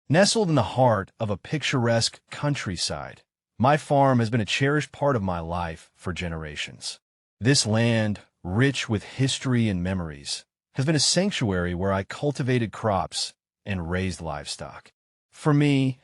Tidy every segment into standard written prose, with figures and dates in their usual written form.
Nestled in the heart of a picturesque countryside, my farm has been a cherished part of my life for generations. This land, rich with history and memories, has been a sanctuary where I cultivated crops and raised livestock. For me,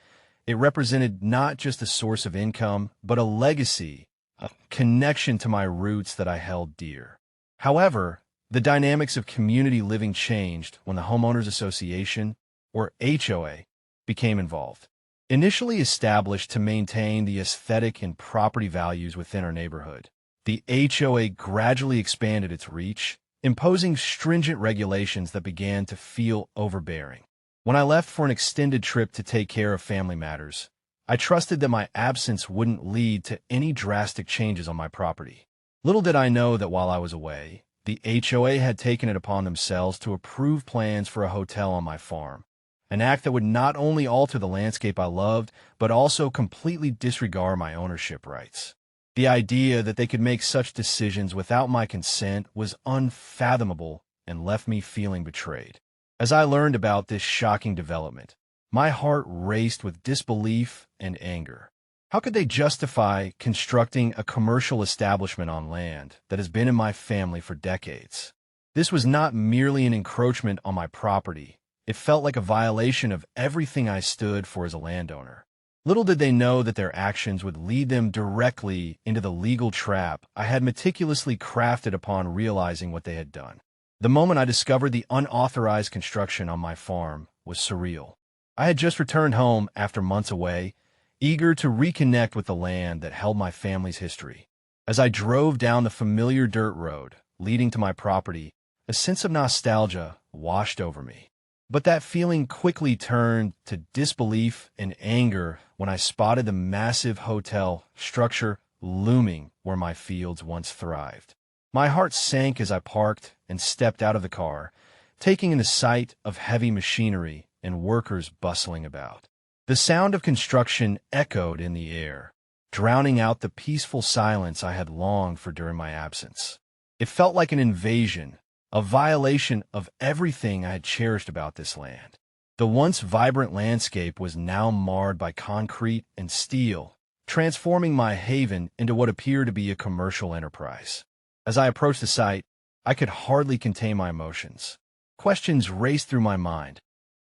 it represented not just a source of income, but a legacy, a connection to my roots that I held dear. However, the dynamics of community living changed when the Homeowners Association, or HOA, became involved. Initially established to maintain the aesthetic and property values within our neighborhood, the HOA gradually expanded its reach, imposing stringent regulations that began to feel overbearing. When I left for an extended trip to take care of family matters, I trusted that my absence wouldn't lead to any drastic changes on my property. Little did I know that while I was away, the HOA had taken it upon themselves to approve plans for a hotel on my farm, an act that would not only alter the landscape I loved, but also completely disregard my ownership rights. The idea that they could make such decisions without my consent was unfathomable and left me feeling betrayed. As I learned about this shocking development, my heart raced with disbelief and anger. How could they justify constructing a commercial establishment on land that has been in my family for decades? This was not merely an encroachment on my property. It felt like a violation of everything I stood for as a landowner. Little did they know that their actions would lead them directly into the legal trap I had meticulously crafted upon realizing what they had done. The moment I discovered the unauthorized construction on my farm was surreal. I had just returned home after months away, eager to reconnect with the land that held my family's history. As I drove down the familiar dirt road leading to my property, a sense of nostalgia washed over me. But that feeling quickly turned to disbelief and anger when I spotted the massive hotel structure looming where my fields once thrived. My heart sank as I parked and stepped out of the car, taking in the sight of heavy machinery and workers bustling about. The sound of construction echoed in the air, drowning out the peaceful silence I had longed for during my absence. It felt like an invasion, a violation of everything I had cherished about this land. The once vibrant landscape was now marred by concrete and steel, transforming my haven into what appeared to be a commercial enterprise. As I approached the site, I could hardly contain my emotions. Questions raced through my mind.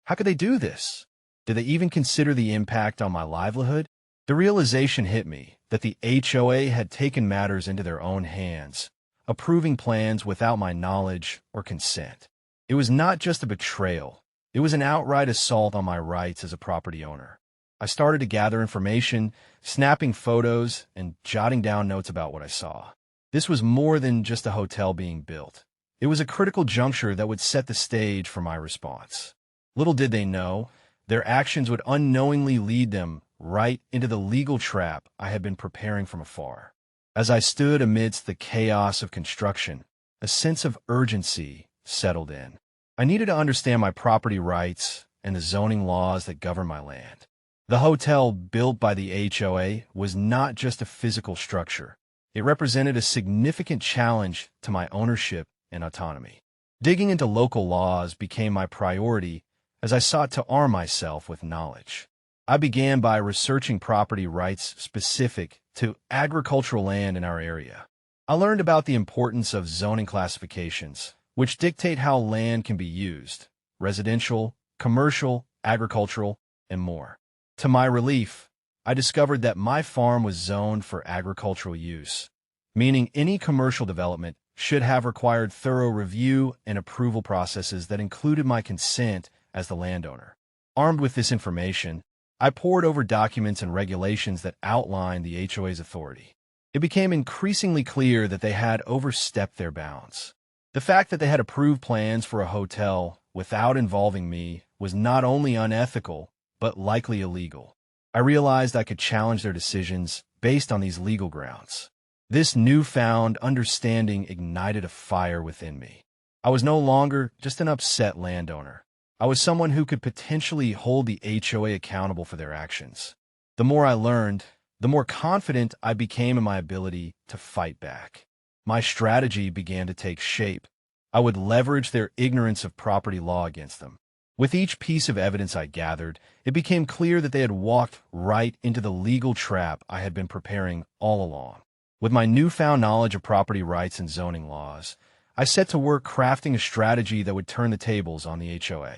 How could they do this? Did they even consider the impact on my livelihood? The realization hit me that the HOA had taken matters into their own hands, approving plans without my knowledge or consent. It was not just a betrayal. It was an outright assault on my rights as a property owner. I started to gather information, snapping photos and jotting down notes about what I saw. This was more than just a hotel being built. It was a critical juncture that would set the stage for my response. Little did they know, their actions would unknowingly lead them right into the legal trap I had been preparing from afar. As I stood amidst the chaos of construction, a sense of urgency settled in. I needed to understand my property rights and the zoning laws that govern my land. The hotel built by the HOA was not just a physical structure. It represented a significant challenge to my ownership and autonomy. Digging into local laws became my priority as I sought to arm myself with knowledge. I began by researching property rights specific to agricultural land in our area. I learned about the importance of zoning classifications, which dictate how land can be used: residential, commercial, agricultural, and more. To my relief, I discovered that my farm was zoned for agricultural use, meaning any commercial development should have required thorough review and approval processes that included my consent as the landowner. Armed with this information, I pored over documents and regulations that outlined the HOA's authority. It became increasingly clear that they had overstepped their bounds. The fact that they had approved plans for a hotel without involving me was not only unethical, but likely illegal. I realized I could challenge their decisions based on these legal grounds. This newfound understanding ignited a fire within me. I was no longer just an upset landowner. I was someone who could potentially hold the HOA accountable for their actions. The more I learned, the more confident I became in my ability to fight back. My strategy began to take shape. I would leverage their ignorance of property law against them. With each piece of evidence I gathered, it became clear that they had walked right into the legal trap I had been preparing all along. With my newfound knowledge of property rights and zoning laws, I set to work crafting a strategy that would turn the tables on the HOA.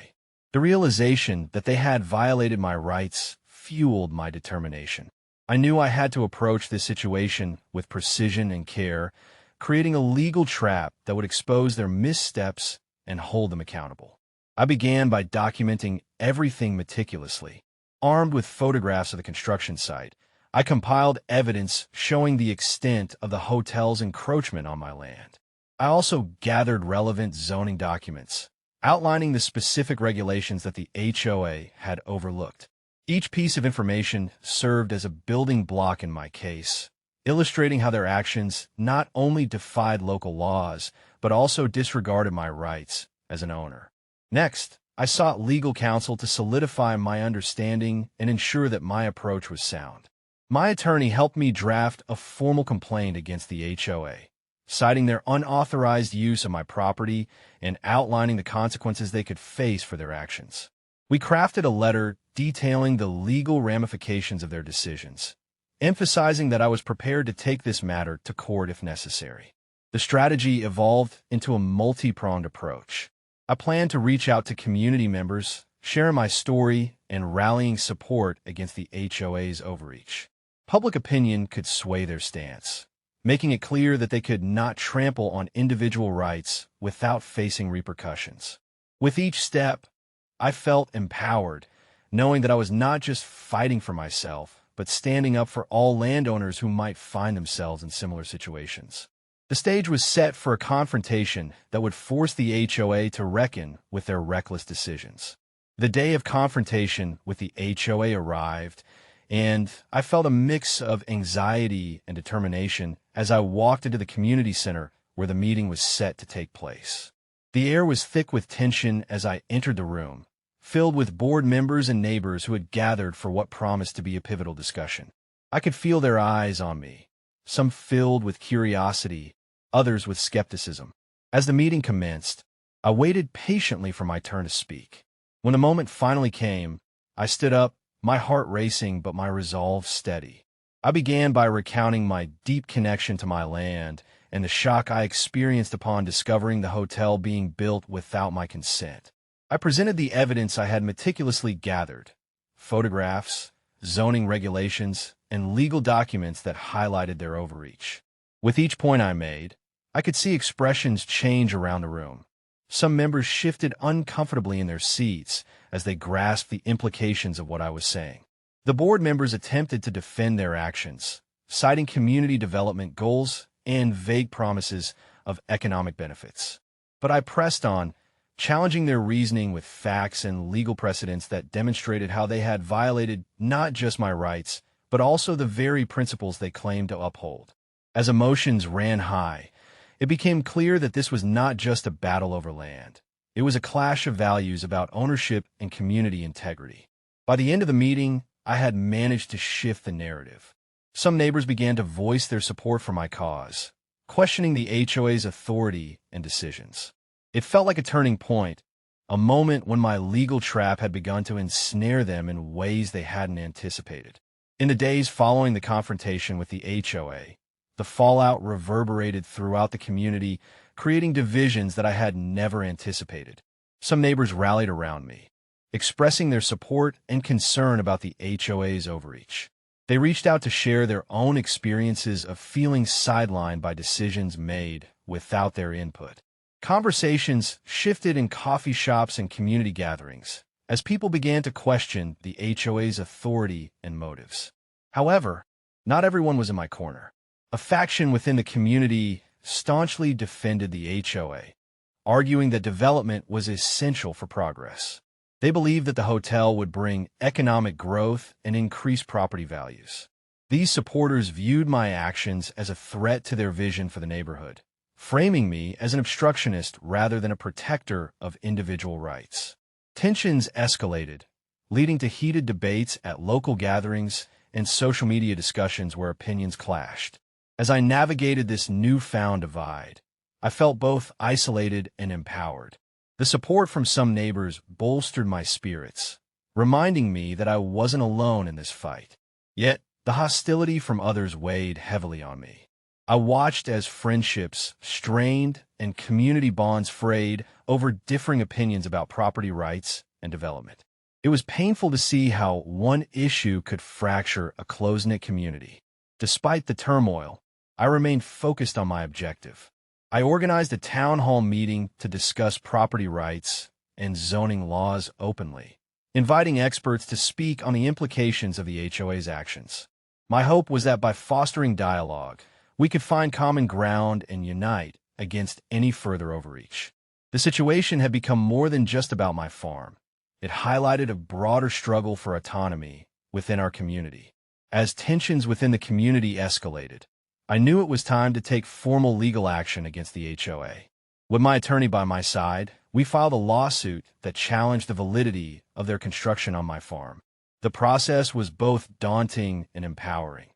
The realization that they had violated my rights fueled my determination. I knew I had to approach this situation with precision and care, creating a legal trap that would expose their missteps and hold them accountable. I began by documenting everything meticulously. Armed with photographs of the construction site, I compiled evidence showing the extent of the hotel's encroachment on my land. I also gathered relevant zoning documents, outlining the specific regulations that the HOA had overlooked. Each piece of information served as a building block in my case, illustrating how their actions not only defied local laws, but also disregarded my rights as an owner. Next, I sought legal counsel to solidify my understanding and ensure that my approach was sound. My attorney helped me draft a formal complaint against the HOA, citing their unauthorized use of my property and outlining the consequences they could face for their actions. We crafted a letter detailing the legal ramifications of their decisions, emphasizing that I was prepared to take this matter to court if necessary. The strategy evolved into a multi-pronged approach. I planned to reach out to community members, sharing my story and rallying support against the HOA's overreach. Public opinion could sway their stance, making it clear that they could not trample on individual rights without facing repercussions. With each step, I felt empowered, knowing that I was not just fighting for myself, but standing up for all landowners who might find themselves in similar situations. The stage was set for a confrontation that would force the HOA to reckon with their reckless decisions. The day of confrontation with the HOA arrived, and I felt a mix of anxiety and determination as I walked into the community center where the meeting was set to take place. The air was thick with tension as I entered the room, filled with board members and neighbors who had gathered for what promised to be a pivotal discussion. I could feel their eyes on me, some filled with curiosity, others with skepticism. As the meeting commenced, I waited patiently for my turn to speak. When the moment finally came, I stood up, my heart racing but my resolve steady. I began by recounting my deep connection to my land and the shock I experienced upon discovering the hotel being built without my consent. I presented the evidence I had meticulously gathered, photographs, zoning regulations, and legal documents that highlighted their overreach. With each point I made, I could see expressions change around the room. Some members shifted uncomfortably in their seats as they grasped the implications of what I was saying. The board members attempted to defend their actions, citing community development goals and vague promises of economic benefits. But I pressed on, challenging their reasoning with facts and legal precedents that demonstrated how they had violated not just my rights, but also the very principles they claimed to uphold. As emotions ran high, it became clear that this was not just a battle over land. It was a clash of values about ownership and community integrity. By the end of the meeting, I had managed to shift the narrative. Some neighbors began to voice their support for my cause, questioning the HOA's authority and decisions. It felt like a turning point, a moment when my legal trap had begun to ensnare them in ways they hadn't anticipated. In the days following the confrontation with the HOA, the fallout reverberated throughout the community, creating divisions that I had never anticipated. Some neighbors rallied around me, expressing their support and concern about the HOA's overreach. They reached out to share their own experiences of feeling sidelined by decisions made without their input. Conversations shifted in coffee shops and community gatherings as people began to question the HOA's authority and motives. However, not everyone was in my corner. A faction within the community staunchly defended the HOA, arguing that development was essential for progress. They believed that the hotel would bring economic growth and increase property values. These supporters viewed my actions as a threat to their vision for the neighborhood, framing me as an obstructionist rather than a protector of individual rights. Tensions escalated, leading to heated debates at local gatherings and social media discussions where opinions clashed. As I navigated this newfound divide, I felt both isolated and empowered. The support from some neighbors bolstered my spirits, reminding me that I wasn't alone in this fight. Yet, the hostility from others weighed heavily on me. I watched as friendships strained and community bonds frayed over differing opinions about property rights and development. It was painful to see how one issue could fracture a close-knit community. Despite the turmoil, I remained focused on my objective. I organized a town hall meeting to discuss property rights and zoning laws openly, inviting experts to speak on the implications of the HOA's actions. My hope was that by fostering dialogue, we could find common ground and unite against any further overreach. The situation had become more than just about my farm. It highlighted a broader struggle for autonomy within our community. As tensions within the community escalated, I knew it was time to take formal legal action against the HOA. With my attorney by my side, we filed a lawsuit that challenged the validity of their construction on my farm. The process was both daunting and empowering.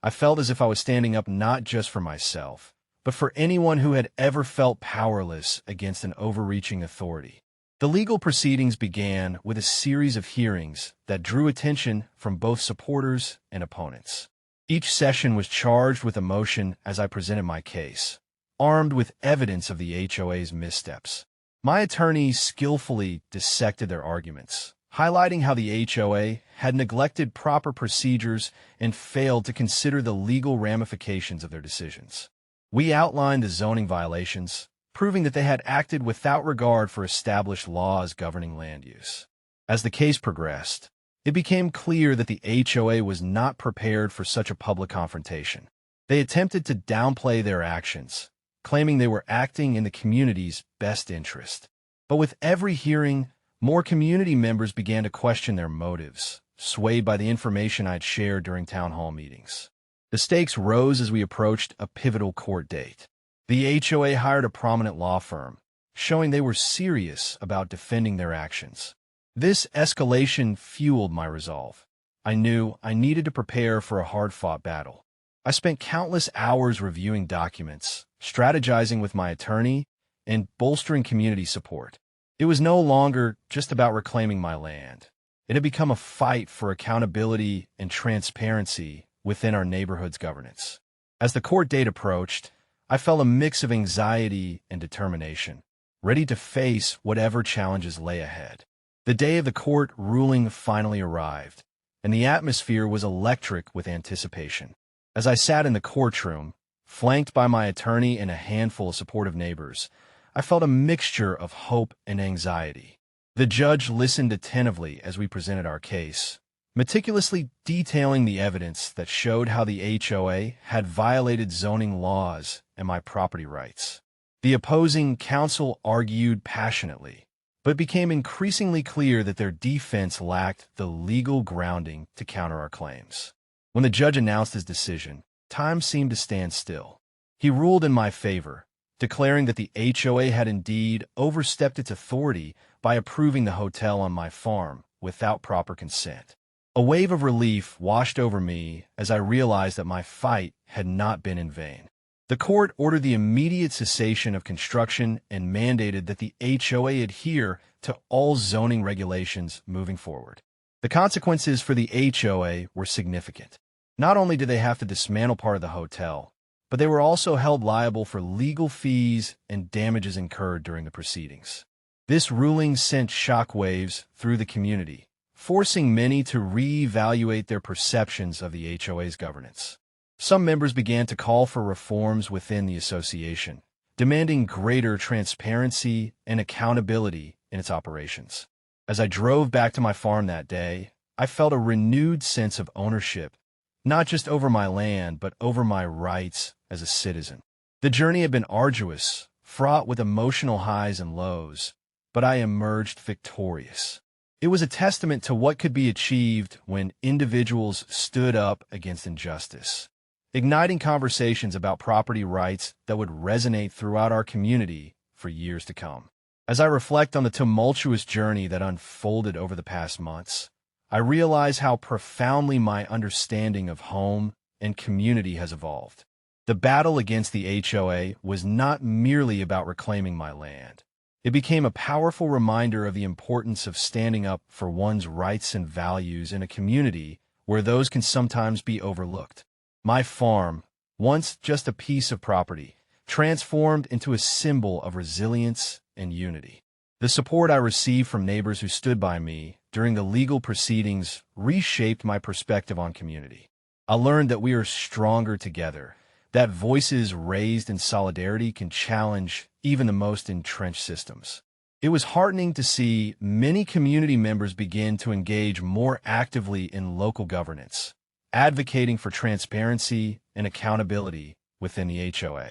I felt as if I was standing up not just for myself, but for anyone who had ever felt powerless against an overreaching authority. The legal proceedings began with a series of hearings that drew attention from both supporters and opponents. Each session was charged with emotion as I presented my case, armed with evidence of the HOA's missteps. My attorneys skillfully dissected their arguments, highlighting how the HOA had neglected proper procedures and failed to consider the legal ramifications of their decisions. We outlined the zoning violations, proving that they had acted without regard for established laws governing land use. As the case progressed, it became clear that the HOA was not prepared for such a public confrontation. They attempted to downplay their actions, claiming they were acting in the community's best interest. But with every hearing, more community members began to question their motives, swayed by the information I'd shared during town hall meetings. The stakes rose as we approached a pivotal court date. The HOA hired a prominent law firm, showing they were serious about defending their actions. This escalation fueled my resolve. I knew I needed to prepare for a hard-fought battle. I spent countless hours reviewing documents, strategizing with my attorney, and bolstering community support. It was no longer just about reclaiming my land. It had become a fight for accountability and transparency within our neighborhood's governance. As the court date approached, I felt a mix of anxiety and determination, ready to face whatever challenges lay ahead. The day of the court ruling finally arrived, and the atmosphere was electric with anticipation. As I sat in the courtroom, flanked by my attorney and a handful of supportive neighbors, I felt a mixture of hope and anxiety. The judge listened attentively as we presented our case, meticulously detailing the evidence that showed how the HOA had violated zoning laws and my property rights. The opposing counsel argued passionately, but it became increasingly clear that their defense lacked the legal grounding to counter our claims. When the judge announced his decision, time seemed to stand still. He ruled in my favor, declaring that the HOA had indeed overstepped its authority by approving the hotel on my farm without proper consent. A wave of relief washed over me as I realized that my fight had not been in vain. The court ordered the immediate cessation of construction and mandated that the HOA adhere to all zoning regulations moving forward. The consequences for the HOA were significant. Not only did they have to dismantle part of the hotel, but they were also held liable for legal fees and damages incurred during the proceedings. This ruling sent shockwaves through the community, forcing many to reevaluate their perceptions of the HOA's governance. Some members began to call for reforms within the association, demanding greater transparency and accountability in its operations. As I drove back to my farm that day, I felt a renewed sense of ownership, not just over my land, but over my rights as a citizen. The journey had been arduous, fraught with emotional highs and lows, but I emerged victorious. It was a testament to what could be achieved when individuals stood up against injustice, igniting conversations about property rights that would resonate throughout our community for years to come. As I reflect on the tumultuous journey that unfolded over the past months, I realize how profoundly my understanding of home and community has evolved. The battle against the HOA was not merely about reclaiming my land. It became a powerful reminder of the importance of standing up for one's rights and values in a community where those can sometimes be overlooked. My farm, once just a piece of property, transformed into a symbol of resilience and unity. The support I received from neighbors who stood by me during the legal proceedings reshaped my perspective on community. I learned that we are stronger together, that voices raised in solidarity can challenge even the most entrenched systems. It was heartening to see many community members begin to engage more actively in local governance, advocating for transparency and accountability within the HOA.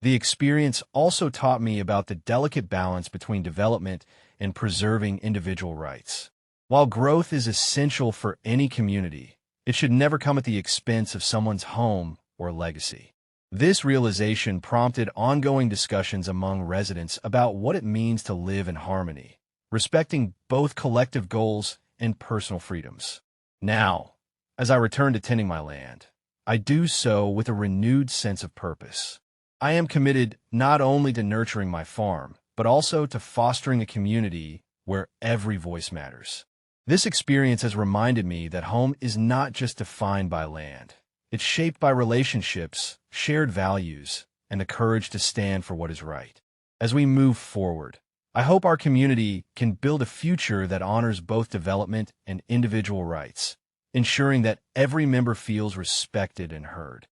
The experience also taught me about the delicate balance between development and preserving individual rights. While growth is essential for any community, it should never come at the expense of someone's home or legacy. This realization prompted ongoing discussions among residents about what it means to live in harmony, respecting both collective goals and personal freedoms. Now, as I return to tending my land, I do so with a renewed sense of purpose. I am committed not only to nurturing my farm, but also to fostering a community where every voice matters. This experience has reminded me that home is not just defined by land. It's shaped by relationships, shared values, and the courage to stand for what is right. As we move forward, I hope our community can build a future that honors both development and individual rights, ensuring that every member feels respected and heard.